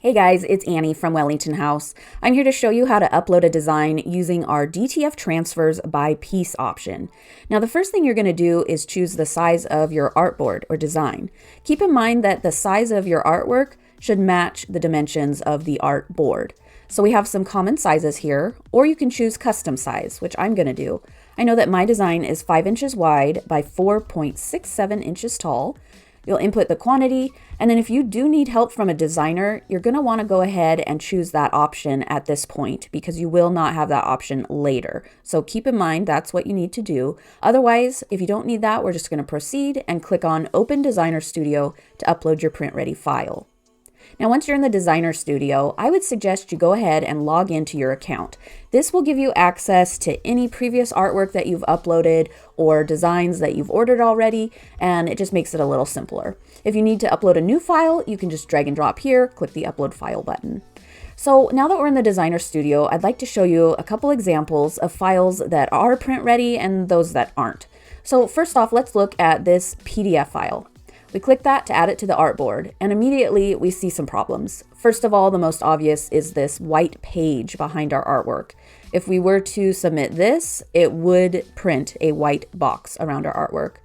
Hey guys, it's Annie from Wellington House. I'm here to show you how to upload a design using our DTF Transfers by piece option. Now the first thing you're going to do is choose the size of your artboard or design. Keep in mind that the size of your artwork should match the dimensions of the artboard. So we have some common sizes here, or you can choose custom size, which I'm going to do. I know that my design is 5 inches wide by 4.67 inches tall. You'll input the quantity, and then if you do need help from a designer, you're going to want to go ahead and choose that option at this point because you will not have that option later. So keep in mind that's what you need to do. Otherwise, if you don't need that, we're just going to proceed and click on Open Designer Studio to upload your print-ready file. Now, once you're in the Designer Studio, I would suggest you go ahead and log into your account. This will give you access to any previous artwork that you've uploaded or designs that you've ordered already, and it just makes it a little simpler. If you need to upload a new file, you can just drag and drop here, click the Upload File button. So now that we're in the Designer Studio, I'd like to show you a couple examples of files that are print ready and those that aren't. So first off, let's look at this PDF file. We click that to add it to the artboard, and immediately we see some problems. First of all, the most obvious is this white page behind our artwork. If we were to submit this, it would print a white box around our artwork.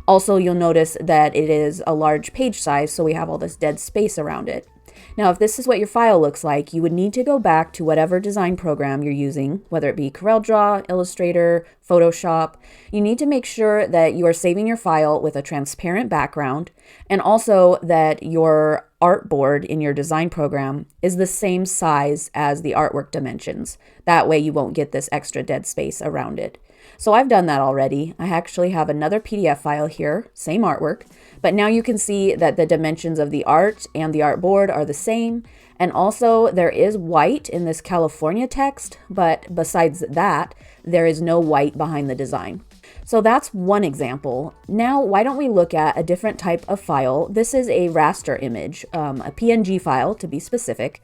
Also, you'll notice that it is a large page size, so we have all this dead space around it. Now, if this is what your file looks like, you would need to go back to whatever design program you're using, whether it be CorelDRAW, Illustrator, Photoshop. You need to make sure that you are saving your file with a transparent background, and also that your artboard in your design program is the same size as the artwork dimensions. That way you won't get this extra dead space around it. So I've done that already. I actually have another PDF file here, same artwork, but now you can see that the dimensions of the art and the artboard are the same. And also there is white in this California text, but besides that, there is no white behind the design. So that's one example. Now, why don't we look at a different type of file? This is a raster image, a PNG file to be specific.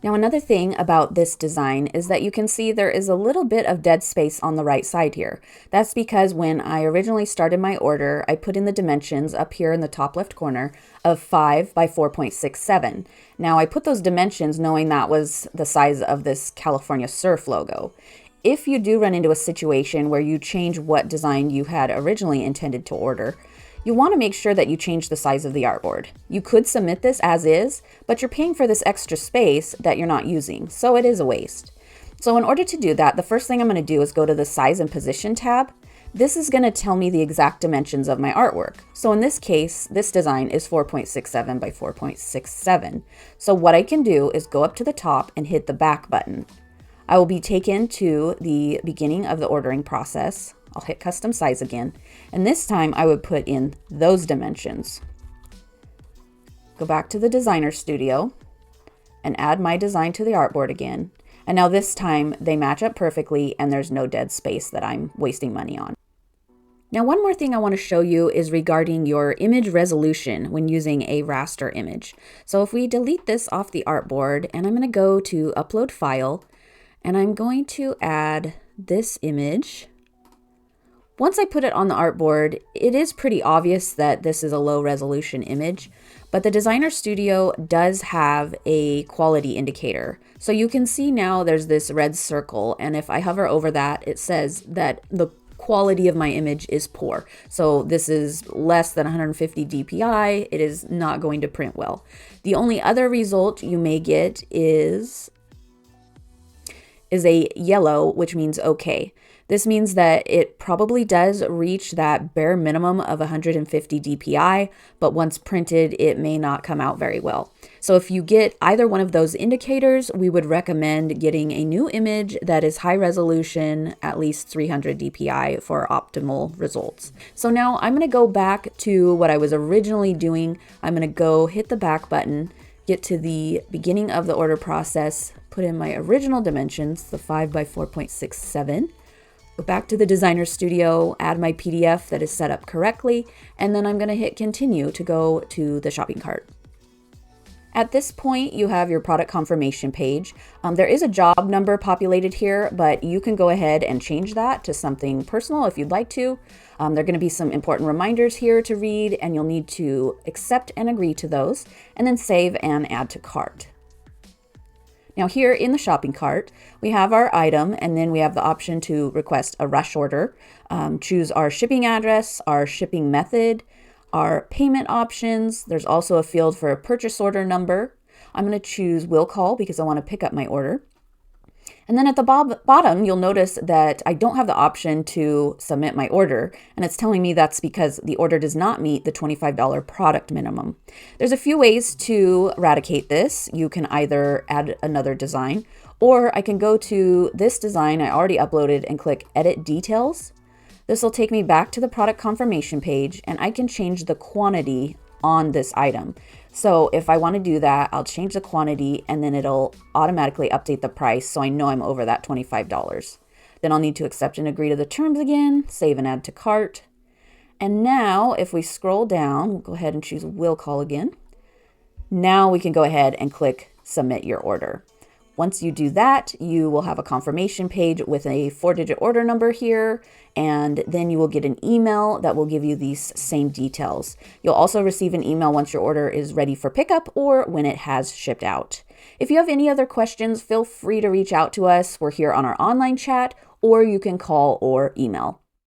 Now, another thing about this design is that you can see there is a little bit of dead space on the right side here. That's because when I originally started my order, I put in the dimensions up here in the top left corner of 5 by 4.67. Now, I put those dimensions knowing that was the size of this California Surf logo. If you do run into a situation where you change what design you had originally intended to order, you want to make sure that you change the size of the artboard. You could submit this as is, but you're paying for this extra space that you're not using, so it is a waste. So in order to do that, the first thing I'm going to do is go to the Size and Position tab. This is going to tell me the exact dimensions of my artwork. So in this case, this design is 4.67 by 4.67. So what I can do is go up to the top and hit the back button. I will be taken to the beginning of the ordering process. I'll hit custom size again, and this time I would put in those dimensions. Go back to the Designer Studio and add my design to the artboard again. And now this time they match up perfectly and there's no dead space that I'm wasting money on. Now, one more thing I want to show you is regarding your image resolution when using a raster image. So if we delete this off the artboard, and I'm going to go to Upload File, and I'm going to add this image. Once I put it on the artboard, it is pretty obvious that this is a low resolution image, but the Designer Studio does have a quality indicator. So you can see now there's this red circle, and if I hover over that, it says that the quality of my image is poor. So this is less than 150 dpi. It is not going to print well. The only other result you may get is a yellow, which means okay. This means that it probably does reach that bare minimum of 150 dpi, but once printed, it may not come out very well. So if you get either one of those indicators, we would recommend getting a new image that is high resolution, at least 300 dpi for optimal results. So now I'm going to go back to what I was originally doing. I'm going to go hit the back button, get to the beginning of the order process, put in my original dimensions, the 5 by 4.67. Go back to the Designer Studio, add my PDF that is set up correctly, and then I'm going to hit continue to go to the shopping cart. At this point, you have your product confirmation page. There is a job number populated here, but you can go ahead and change that to something personal if you'd like to. There are going to be some important reminders here to read, and you'll need to accept and agree to those, and then save and add to cart. Now here in the shopping cart, we have our item, and then we have the option to request a rush order, choose our shipping address, our shipping method, our payment options. There's also a field for a purchase order number. I'm going to choose will call because I want to pick up my order. And then at the bottom, you'll notice that I don't have the option to submit my order, and it's telling me that's because the order does not meet the $25 product minimum. There's a few ways to eradicate this. You can either add another design, or I can go to this design I already uploaded and click Edit Details. This will take me back to the product confirmation page, and I can change the quantity on this item. So if I want to do that, I'll change the quantity and then it'll automatically update the price so I know I'm over that $25. Then I'll need to accept and agree to the terms again, save and add to cart. And now if we scroll down, we'll go ahead and choose will call again. Now we can go ahead and click submit your order. Once you do that, you will have a confirmation page with a 4-digit order number here, and then you will get an email that will give you these same details. You'll also receive an email once your order is ready for pickup or when it has shipped out. If you have any other questions, feel free to reach out to us. We're here on our online chat, or you can call or email.